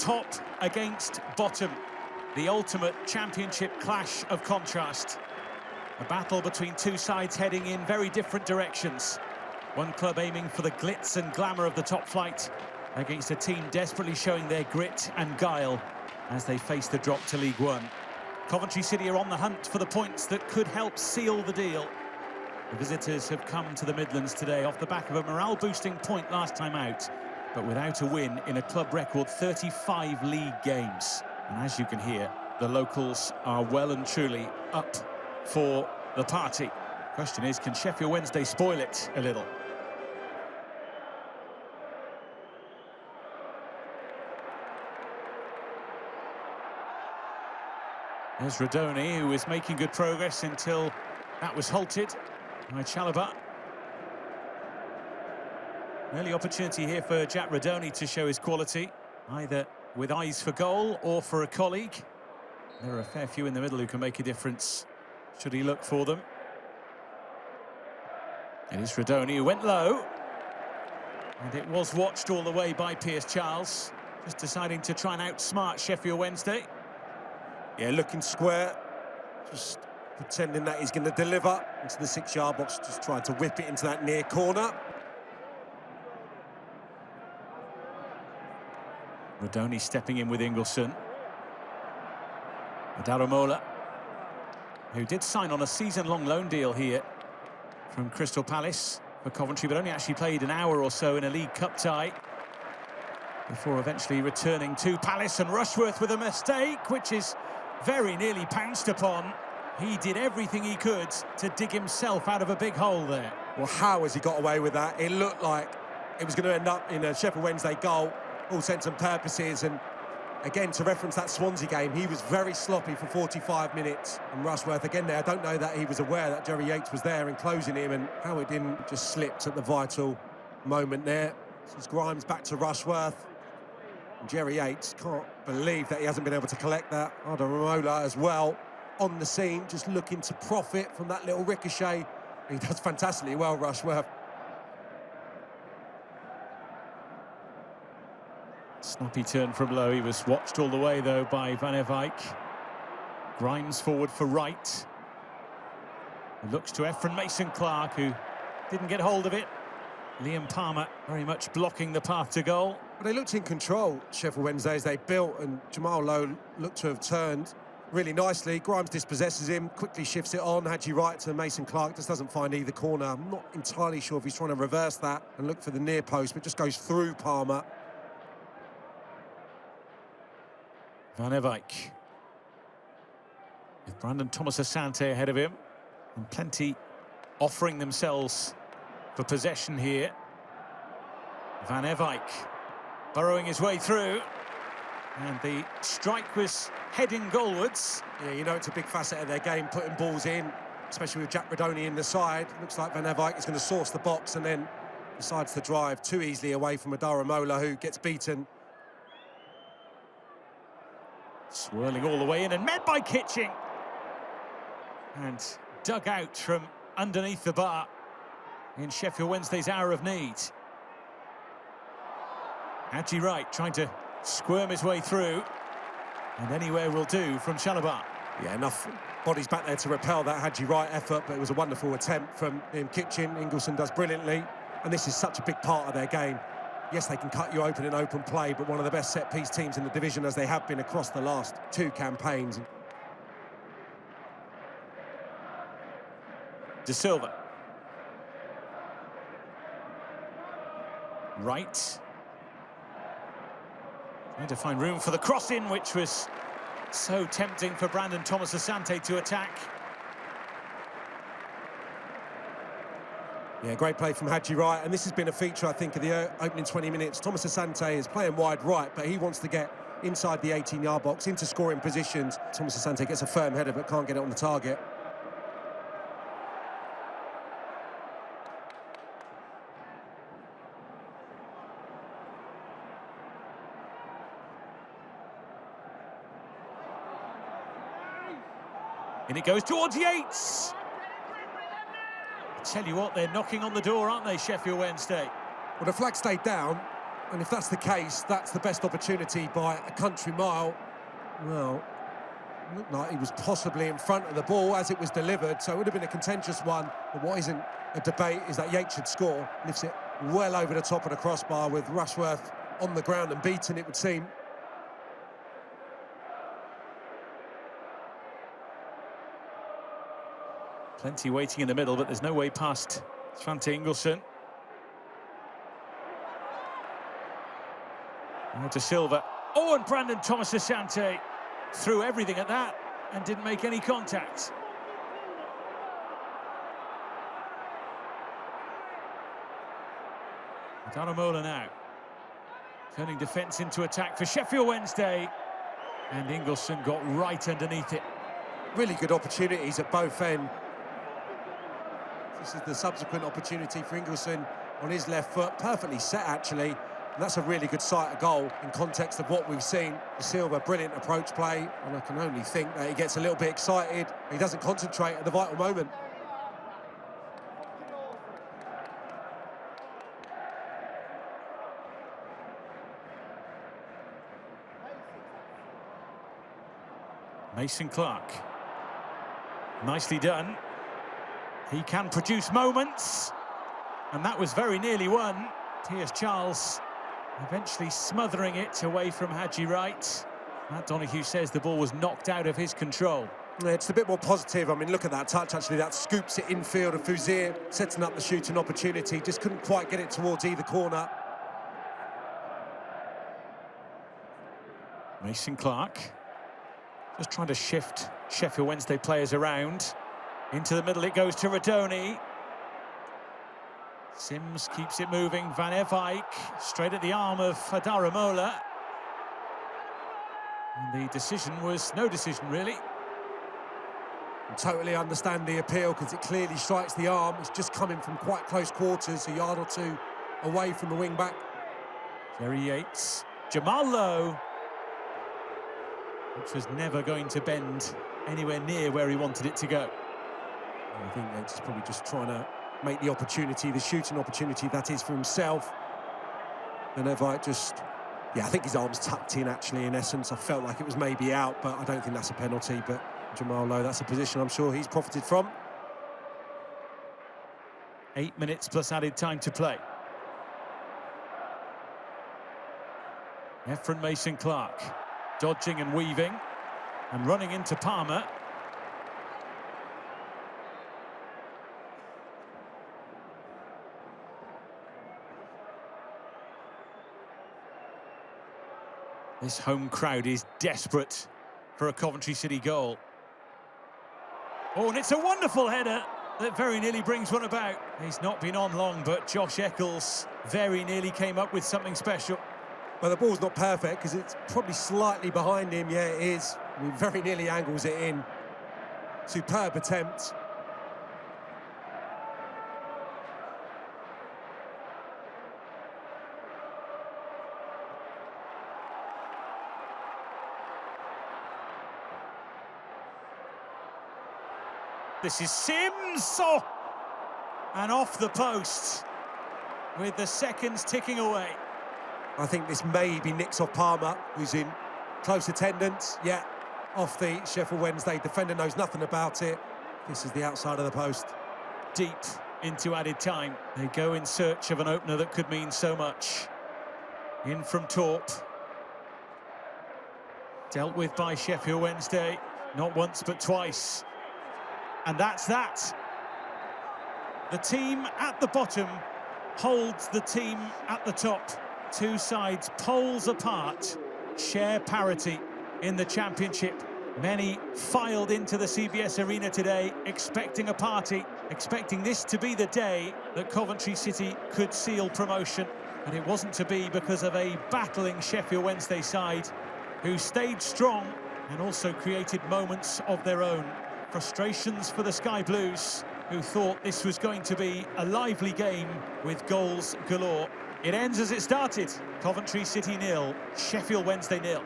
Top against bottom. The ultimate championship clash of contrast. A battle between two sides heading in very different directions. One club aiming for the glitz and glamour of the top flight against a team desperately showing their grit and guile as they face the drop to League One. Coventry City are on the hunt for the points that could help seal the deal. The visitors have come to the Midlands today off the back of a morale-boosting point last time out, but without a win in a club record 35 league games. And as you can hear, the locals are well and truly up for the party. Question is, can Sheffield Wednesday spoil it a little? There's Radoni, who was making good progress until that was halted by Chalobah. Early opportunity here for Jack Radoni to show his quality, either with eyes for goal or for a colleague. There are a fair few in the middle who can make a difference, should he look for them. It is Radoni who went low. And it was watched all the way by Piers Charles, just deciding to try and outsmart Sheffield Wednesday. Yeah, looking square, just pretending that he's going to deliver into the 6-yard box, just trying to whip it into that near corner. Radoni stepping in with Ingleson. Daramola, who did sign on a season-long loan deal here from Crystal Palace for Coventry, but only actually played an hour or so in a League Cup tie before eventually returning to Palace. And Rushworth with a mistake, which is very nearly pounced upon. He did everything he could to dig himself out of a big hole there. Well, how has he got away with that? It looked like it was going to end up in a Sheffield Wednesday goal, all intents and purposes. And again, to reference that Swansea game, he was very sloppy for 45 minutes. And Rushworth, again there, I don't know that he was aware that Jerry Yates was there and closing him, and how it didn't just slipped at the vital moment there. This is Grimes back to Rushworth. And Jerry Yates can't believe that he hasn't been able to collect that. Daramola as well on the scene, just looking to profit from that little ricochet. He does fantastically well, Rushworth. Snappy turn from low. He was watched all the way, though, by Van Eyck. Grimes forward for Wright. He looks to Efren Mason-Clark, who didn't get hold of it. Liam Palmer very much blocking the path to goal. But they looked in control, Sheffield Wednesday, as they built, and Jamal Lowe looked to have turned really nicely. Grimes dispossesses him, quickly shifts it on. Hadji Wright to Mason-Clark, just doesn't find either corner. I'm not entirely sure if he's trying to reverse that and look for the near post, but just goes through Palmer. Van Eyck with Brandon Thomas-Asante ahead of him, and plenty offering themselves for possession here. Van Eyck burrowing his way through, and the strike was heading goalwards. Yeah, you know it's a big facet of their game, putting balls in, especially with Jack Radoni in the side. Looks like Van Eyck is going to source the box and then decides to drive too easily away from Daramola, who gets beaten. Swirling all the way in and met by Kitching. And dug out from underneath the bar in Sheffield Wednesday's hour of need. Hadji Wright trying to squirm his way through. And anywhere will do from Chalobah. Yeah, enough bodies back there to repel that Hadji Wright effort, but it was a wonderful attempt from Kitching. Ingleson does brilliantly. And this is such a big part of their game. Yes, they can cut you open in open play, but one of the best set-piece teams in the division, as they have been across the last 2 campaigns. De Silva. Wright. Trying to find room for the cross-in, which was so tempting for Brandon Thomas-Asante to attack. Yeah, great play from Hadji Wright, and this has been a feature, I think, of the opening 20 minutes. Thomas-Asante is playing wide right, but he wants to get inside the 18-yard box, into scoring positions. Thomas-Asante gets a firm header, but can't get it on the target. And it goes towards Yates. I tell you what, they're knocking on the door, aren't they, Sheffield Wednesday? Well, the flag stayed down, And if that's the case, that's the best opportunity by a country mile. Well, it looked like he was possibly in front of the ball as it was delivered, so it would have been a contentious one. But what isn't a debate is that Yates should score. Lifts it well over the top of the crossbar with Rushworth on the ground and beaten, it would seem. Plenty waiting in the middle, but there's no way past Svante Ingolson. Now to Silva. Oh, and Brandon Thomas Asante threw everything at that and didn't make any contact. Daramola now. Turning defence into attack for Sheffield Wednesday. And Ingolson got right underneath it. Really good opportunities at both ends. This is the subsequent opportunity for Ingolson on his left foot. Perfectly set, actually. And that's a really good sight of goal in context of what we've seen. Silva, brilliant approach play. And I can only think that he gets a little bit excited. He doesn't concentrate at the vital moment. Mason Clark. Nicely done. He can produce moments. And that was very nearly one. Here's Charles eventually smothering it away from Haji Wright. Matt Donoghue says the ball was knocked out of his control. It's a bit more positive. I mean, look at that touch, actually. That scoops it infield, and Fouzier setting up the shooting opportunity. Just couldn't quite get it towards either corner. Mason Clark. Just trying to shift Sheffield Wednesday players around. Into the middle it goes to Radoni. Sims keeps it moving. Van Eyck straight at the arm of Daramola. And the decision was no decision, really. I totally understand the appeal because it clearly strikes the arm. It's just coming from quite close quarters, a yard or two away from the wing-back. Jerry Yates. Jamal Lowe. Which was never going to bend anywhere near where he wanted it to go. I think Yates is probably just trying to make the opportunity, the shooting opportunity that is for himself. And Evite just, yeah, I think his arm's tucked in, actually, in essence. I felt like it was maybe out, but I don't think that's a penalty. But Jamal Lowe, that's a position I'm sure he's profited from. 8 minutes plus added time to play. Efren Mason Clark, dodging and weaving, and running into Palmer. This home crowd is desperate for a Coventry City goal. Oh, and it's a wonderful header that very nearly brings one about. He's not been on long, but Josh Eccles very nearly came up with something special. Well, the ball's not perfect because it's probably slightly behind him. Yeah, it is. I mean, very nearly angles it in. Superb attempt. This is Sims, oh! And off the post with the seconds ticking away. I think this maybe nicks off Palmer, who's in close attendance. Yeah, off the Sheffield Wednesday defender, knows nothing about it. This is the outside of the post. Deep into added time. They go in search of an opener that could mean so much. In from Torp. Dealt with by Sheffield Wednesday, not once but twice. And that's that. The team at the bottom holds the team at the top. Two sides poles apart, share parity in the championship. Many filed into the CBS Arena today, expecting a party, expecting this to be the day that Coventry City could seal promotion. And it wasn't to be because of a battling Sheffield Wednesday side who stayed strong and also created moments of their own. Frustrations for the Sky Blues, who thought this was going to be a lively game with goals galore. It ends as it started. Coventry City 0, Sheffield Wednesday 0.